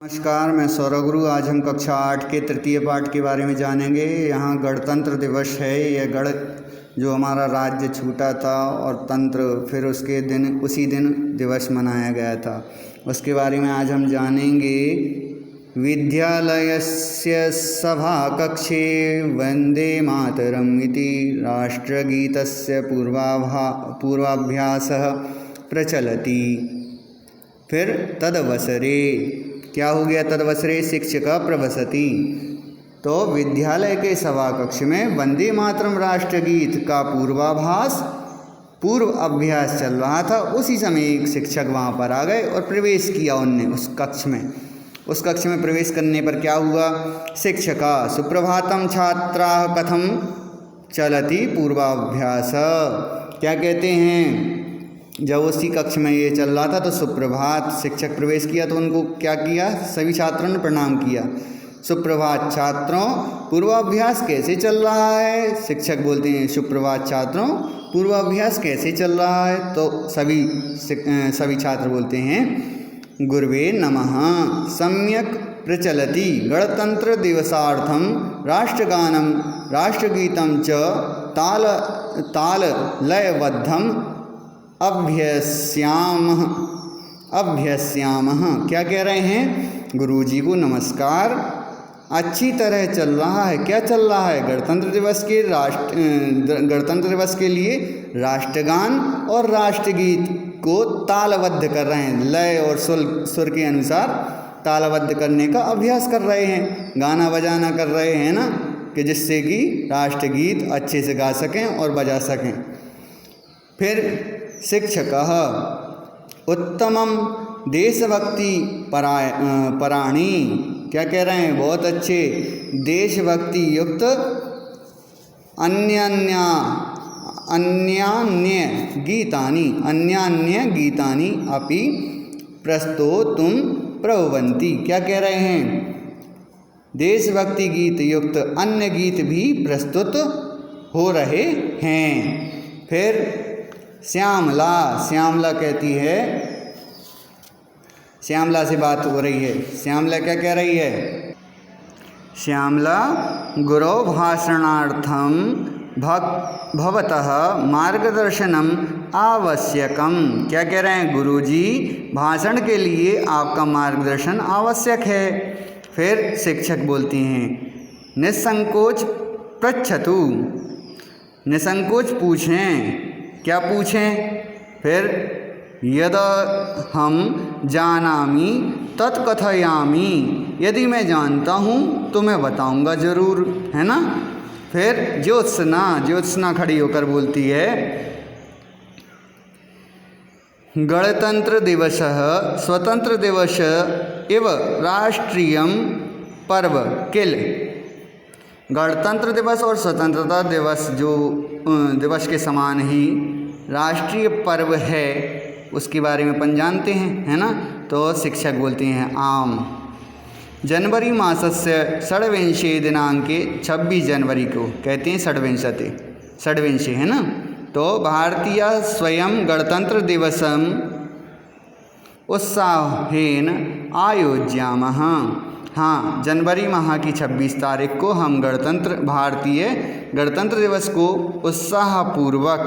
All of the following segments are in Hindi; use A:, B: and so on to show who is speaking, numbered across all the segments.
A: नमस्कार, मैं सौरभ गुरु। आज हम कक्षा 8 के तृतीय पाठ के बारे में जानेंगे। यहाँ गणतंत्र दिवस है। यह गण जो हमारा राज्य छूटा था और तंत्र फिर उसके दिन उसी दिन दिवस मनाया गया था, उसके बारे में आज हम जानेंगे। विद्यालयस्य सभाकक्षे वंदे मातरम् इति राष्ट्रगीतस्य पूर्वाभ्यासः प्रचलति। फिर तदवसरे क्या हो गया? तदवसरे शिक्षक प्रवसति। तो विद्यालय के सभा कक्ष में वंदे मातरम राष्ट्रगीत का पूर्व अभ्यास चल रहा था। उसी समय एक शिक्षक वहाँ पर आ गए और प्रवेश किया उनने उस कक्ष में। उस कक्ष में प्रवेश करने पर क्या हुआ? शिक्षका सुप्रभातम छात्राः कथम चलति पूर्वाभ्यास। क्या कहते हैं? जब उसी कक्ष में ये चल रहा था तो सुप्रभात शिक्षक प्रवेश किया तो उनको क्या किया? सभी छात्रों ने प्रणाम किया। सुप्रभात छात्रों, पूर्वाभ्यास कैसे चल रहा है? शिक्षक बोलते हैं सुप्रभात छात्रों, पूर्वाभ्यास कैसे चल रहा है? तो सभी छात्र बोलते हैं गुरुवे नमः सम्यक प्रचलति गणतंत्र दिवसार्थम राष्ट्रगानम राष्ट्रगीतम च ताल लयबद्धम अभ्यस्यामः। क्या कह रहे हैं? गुरुजी को नमस्कार। अच्छी तरह चल रहा है। क्या चल रहा है? गणतंत्र दिवस के लिए राष्ट्रगान और राष्ट्रगीत को तालबद्ध कर रहे हैं। लय और सुर के अनुसार तालबद्ध करने का अभ्यास कर रहे हैं। गाना बजाना कर रहे हैं ना, कि जिससे कि राष्ट्रगीत अच्छे से गा सकें और बजा सकें। फिर शिक्षकः उत्तमम देशभक्ति पराणी। क्या कह रहे हैं? बहुत अच्छे देशभक्ति युक्त अन्यान्य गीतानि अपि प्रस्तोतुं प्रभवन्ति। क्या कह रहे हैं? देशभक्ति गीत युक्त अन्य गीत भी प्रस्तुत हो रहे हैं। फिर श्यामला कहती है, श्यामला से बात हो रही है। श्यामला क्या कह रही है? श्यामला गुरो भाषणार्थम भवतः मार्गदर्शनम आवश्यकम। क्या कह रहे हैं? गुरुजी, भाषण के लिए आपका मार्गदर्शन आवश्यक है। फिर शिक्षक बोलती हैं निसंकोच पृच्छतु। निसंकोच पूछें। क्या पूछें? फिर यदा हम जानामि तत्कथयामि। यदि मैं जानता हूँ तो मैं बताऊँगा ज़रूर, है ना। फिर ज्योत्सना खड़ी होकर बोलती है गणतंत्र दिवसः स्वतंत्र दिवस इव राष्ट्रीयम पर्व किल। गणतंत्र दिवस और स्वतंत्रता दिवस जो दिवस के समान ही राष्ट्रीय पर्व है, उसके बारे में अपन जानते हैं, है ना। तो शिक्षक बोलते हैं आम जनवरी मासस्य षड्विंशे दिनांके 26 जनवरी को कहते हैं षड्विंशे, है ना। तो भारतीय स्वयं गणतंत्र दिवसम उत्साहेन आयोज्यामः। हाँ, जनवरी माह की 26 तारीख को हम भारतीय गणतंत्र दिवस को उत्साहपूर्वक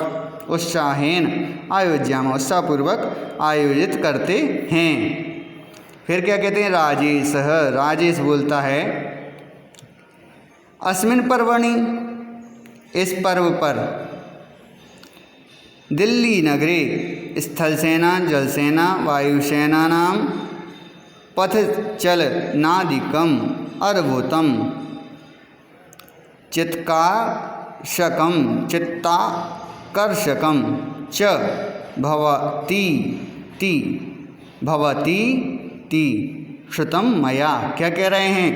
A: आयोजित करते हैं। फिर क्या कहते हैं? राजेश बोलता है अस्मिन् पर्वणि, इस पर्व पर दिल्ली नगरे स्थलसेना जलसेना वायुसेनानां पथचलनादिकम् अद्भुतम चित्ताकर्षकं च भवति श्रुतं मया। क्या कह रहे हैं?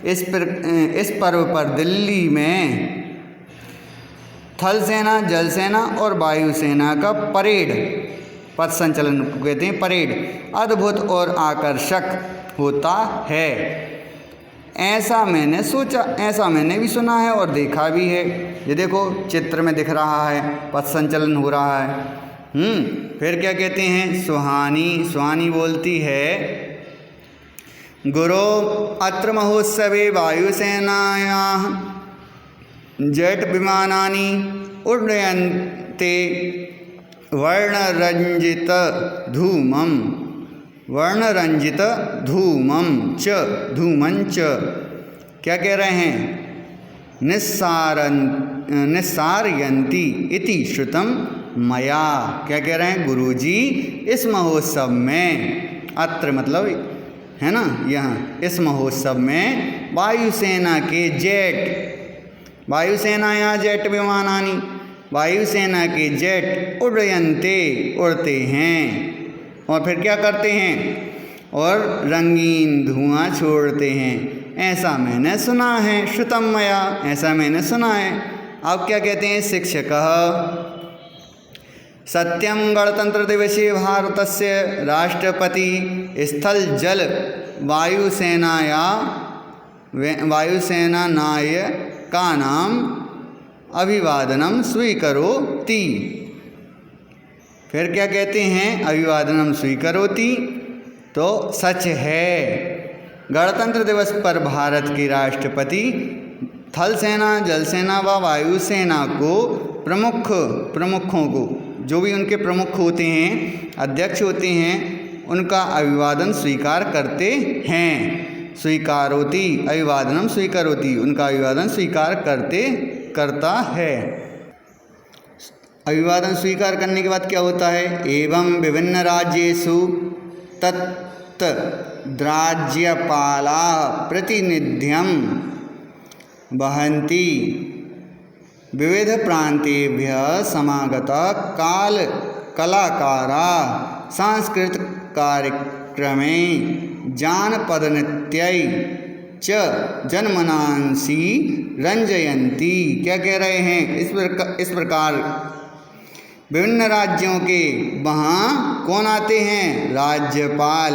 A: इस पर्व पर दिल्ली में थल सेना, जल सेना और वायुसेना का परेड, पथ संचलन को कहते हैं परेड, अद्भुत और आकर्षक होता है। ऐसा मैंने सोचा, ऐसा मैंने भी सुना है और देखा भी है। ये देखो चित्र में दिख रहा है, पथ संचलन हो रहा है। फिर क्या कहते हैं? सुहानी बोलती है गुरो अत्र महोत्सवे वायुसेनायाः जेट विमानानि उड्डयन्ते वर्णरंजित धूमं च क्या कह रहे हैं, निस्सारयन्ति इति श्रुतं मया। क्या कह रहे हैं गुरुजी, इस महोत्सव में, अत्र मतलब है ना यहाँ, इस महोत्सव में वायुसेना के जेट, वायुसेनाया जेट विमानानि, वायुसेना के जेट उड्डयन्ते उड़ते हैं, और फिर क्या करते हैं, और रंगीन धुआं छोड़ते हैं, ऐसा मैंने सुना है। श्रुतं मया, ऐसा मैंने सुना है। अब क्या कहते हैं शिक्षकः, सत्यं गणतंत्र दिवसे भारतस्य राष्ट्रपति स्थल जल वायुसेनानायकानां अभिवादनं स्वीकरोति। फिर क्या कहते हैं, अभिवादनं स्वीकरोति, तो सच है। गणतंत्र दिवस पर भारत के राष्ट्रपति थल सेना, जल सेना व वायुसेना को प्रमुखों को, जो भी उनके प्रमुख होते हैं, अध्यक्ष होते हैं, उनका अभिवादन स्वीकार करते हैं। स्वीकारोति, अभिवादनम स्वीकरोति, उनका अभिवादन स्वीकार करता है। अभिवादन स्वीकार करने के बाद क्या होता है, एवं विभिन्न राज्येषु तद्राज्यपालाः प्रतिनिध्यं वहन्ति। विविध प्रांतेभ्यः समागताः कलाकाराः सांस्कृतिक कार्यक्रमे जानपदनृत्यै च जनमनांसि रंजयन्ति। क्या कह रहे हैं, इस प्रकार विभिन्न राज्यों के वहाँ कौन आते हैं, राज्यपाल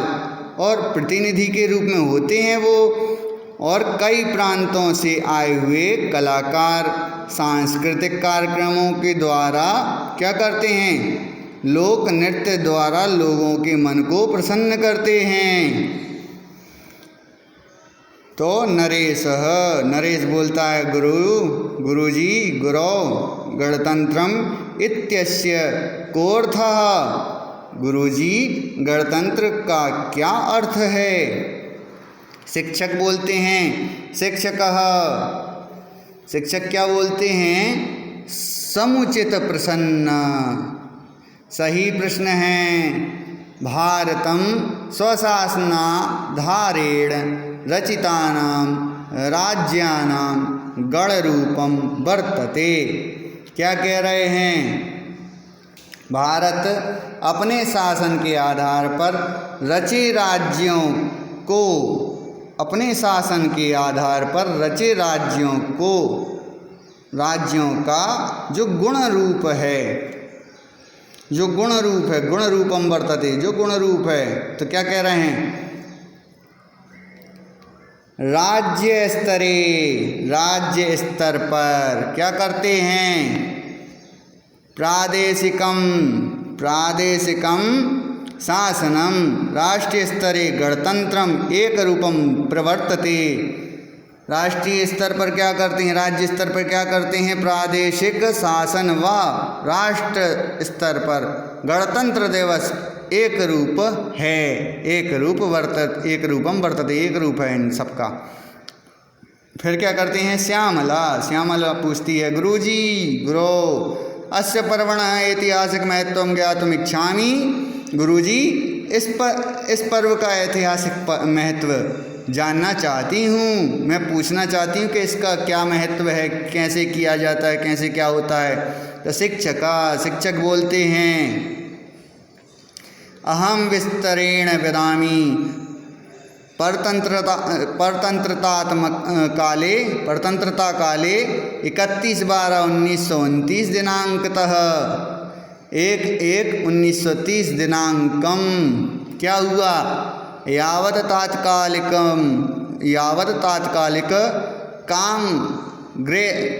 A: और प्रतिनिधि के रूप में होते हैं वो, और कई प्रांतों से आए हुए कलाकार सांस्कृतिक कार्यक्रमों के द्वारा क्या करते हैं, लोक नृत्य द्वारा लोगों के मन को प्रसन्न करते हैं। तो नरेश बोलता है, गुरुजी गुरौ गणतंत्रम इत्यस्य कोऽर्थः। गुरुजी, गणतंत्र का क्या अर्थ है। शिक्षक बोलते हैं, शिक्षक क्या बोलते हैं, समुचित प्रश्न, सही प्रश्न है। भारतम स्वशासनाधारेण रचितानां राज्यानां गणरूपम वर्तते। क्या कह रहे हैं, भारत अपने शासन के आधार पर रचे राज्यों को, अपने शासन के आधार पर रचे राज्यों का जो गुण रूप है, गुण रूपम वर्तते, जो गुण रूप है। तो क्या कह रहे हैं, राज्य स्तर पर क्या करते हैं, प्रादेशिकम शासनम राष्ट्रीय स्तरे गणतंत्रम एक रूपम प्रवर्तते। राष्ट्रीय स्तर पर क्या करते हैं, राज्य स्तर पर क्या करते हैं, प्रादेशिक शासन व राष्ट्र स्तर पर गणतंत्र दिवस एक रूप है, एक रूपम वर्तते, एक रूप है इन सबका। फिर क्या करते हैं, श्यामला पूछती है, गुरुजी गुरो अस्य पर्वणः ऐतिहासिक महत्वं ज्ञातुम् इच्छामि। गुरुजी, इस पर्व का ऐतिहासिक महत्व जानना चाहती हूँ, मैं पूछना चाहती हूँ कि इसका क्या महत्व है, कैसे किया जाता है, कैसे क्या होता है। तो शिक्षक बोलते हैं, अहम विस्तरेण वदामि। परतंत्रता काले 31/12/1929 दिनांकतः 1/1/1930 दिनांकम क्या हुआ, यावत तात्कालिक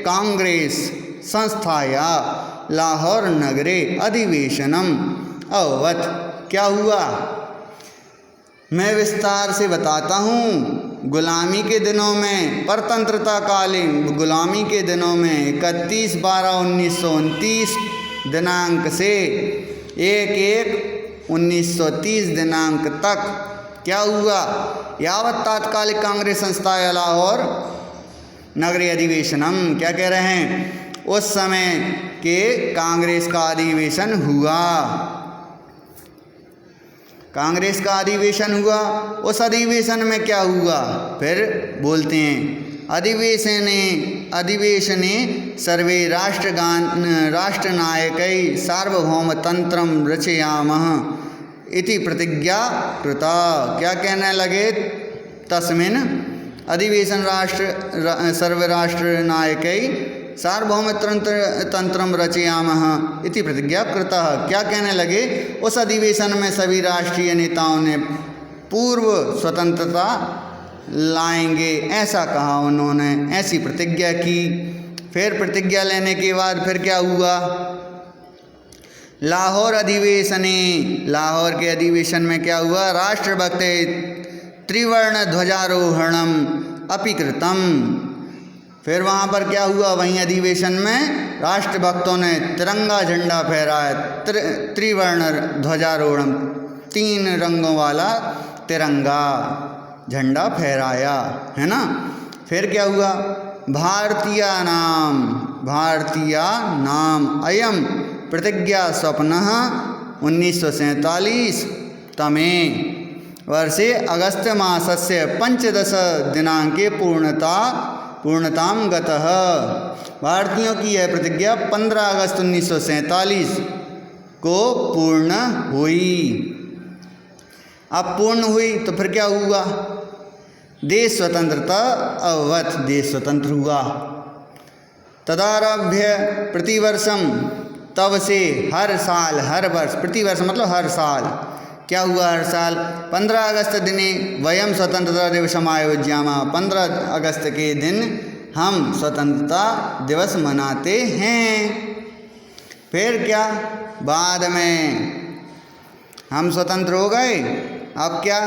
A: कांग्रेस संस्थाया लाहौर नगरे अधिवेशनम अवत। क्या हुआ, मैं विस्तार से बताता हूँ। गुलामी के दिनों में, परतंत्रता कालीन गुलामी के दिनों में 31/12/1929 दिनांक से 1/1/1930 दिनांक तक क्या हुआ? यावत तात्कालिक कांग्रेस संस्थाय लाहौर नगरीय अधिवेशनम, क्या कह रहे हैं? उस समय के कांग्रेस का अधिवेशन हुआ, कांग्रेस का अधिवेशन हुआ। उस अधिवेशन में क्या हुआ? फिर बोलते हैं अधिवेशने सर्वे राष्ट्रनायकै सार्वभौमतंत्रं रचयामः इति प्रतिज्ञा कृता। क्या कहने लगे? तस्मिन् अधिवेशन सर्वराष्ट्रनायकै सार्वभौमतंत्रं रचयामः इति प्रतिज्ञा कृतः। क्या कहने लगे? उस अधिवेशन में सभी राष्ट्रीय नेताओं ने पूर्व स्वतंत्रता लाएंगे, ऐसा कहा उन्होंने, ऐसी प्रतिज्ञा की। फिर प्रतिज्ञा लेने के बाद फिर क्या हुआ? लाहौर अधिवेशने, लाहौर के अधिवेशन में क्या हुआ? राष्ट्रभक्ते त्रिवर्ण ध्वजारोहणम अपि कृतम। फिर वहाँ पर क्या हुआ? वहीं अधिवेशन में राष्ट्रभक्तों ने तिरंगा झंडा फहराया, त्रिवर्ण ध्वजारोहण, 3 रंगों वाला तिरंगा झंडा फहराया, है ना। फिर क्या हुआ? भारतीय नाम अयम प्रतिज्ञा स्वप्नः 1947 तमे वर्षे अगस्त मासस्य 15 दिनांके पूर्णतां गतः। भारतीयों की यह प्रतिज्ञा 15 अगस्त 1947 को पूर्ण हुई। अब पूर्ण हुई तो फिर क्या हुआ? देश स्वतंत्रता अववत, देश स्वतंत्र हुआ। तदारभ्य प्रतिवर्षम, तब से हर साल, हर वर्ष, प्रतिवर्ष मतलब हर साल, क्या हुआ? हर साल 15 अगस्त दिने वयम स्वतंत्रता दिवसम आयोज्यामः, 15 अगस्त के दिन हम स्वतंत्रता दिवस मनाते हैं। फिर क्या? बाद में हम स्वतंत्र हो गए, अब क्या?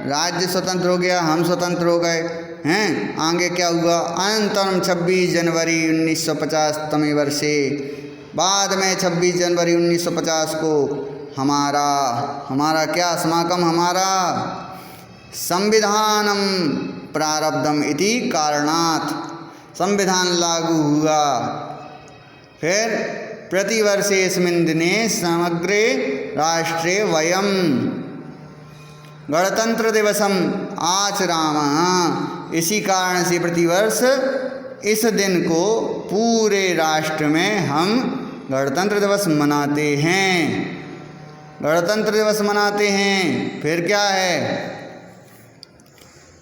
A: राज्य स्वतंत्र हो गया, हम स्वतंत्र हो गए हैं। आगे क्या हुआ? अनंतरम 26 जनवरी 1950 तमे वर्षे, बाद में 26 जनवरी 1950 को हमारा क्या? अस्माकं हमारा संविधानम प्रारब्धम इति कारणात्, संविधान लागू हुआ। फिर प्रतिवर्षेऽस्मिन् दिने समग्रे राष्ट्रे वयम गणतंत्र दिवसम आचरामः। इसी कारण से प्रतिवर्ष इस दिन को पूरे राष्ट्र में हम गणतंत्र दिवस मनाते हैं, गणतंत्र दिवस मनाते हैं। फिर क्या है?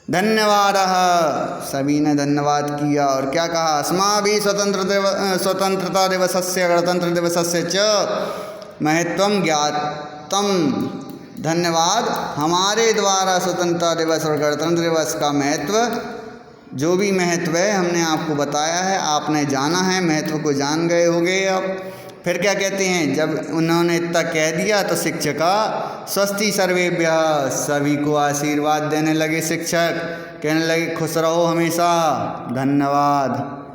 A: धन्यवाद, सभी ने धन्यवाद किया और क्या कहा? अस्माभिः स्वतंत्रता दिवसस्य गणतंत्र दिवसस्य च महत्वं ज्ञातम। धन्यवाद, हमारे द्वारा स्वतंत्रता दिवस और गणतंत्र दिवस का महत्व, जो भी महत्व है हमने आपको बताया है, आपने जाना है, महत्व को जान गए होंगे। अब फिर क्या कहते हैं? जब उन्होंने इतना कह दिया तो शिक्षका स्वस्ति सर्वेभ्यः, सभी को आशीर्वाद देने लगे। शिक्षक कहने लगे खुश रहो हमेशा, धन्यवाद।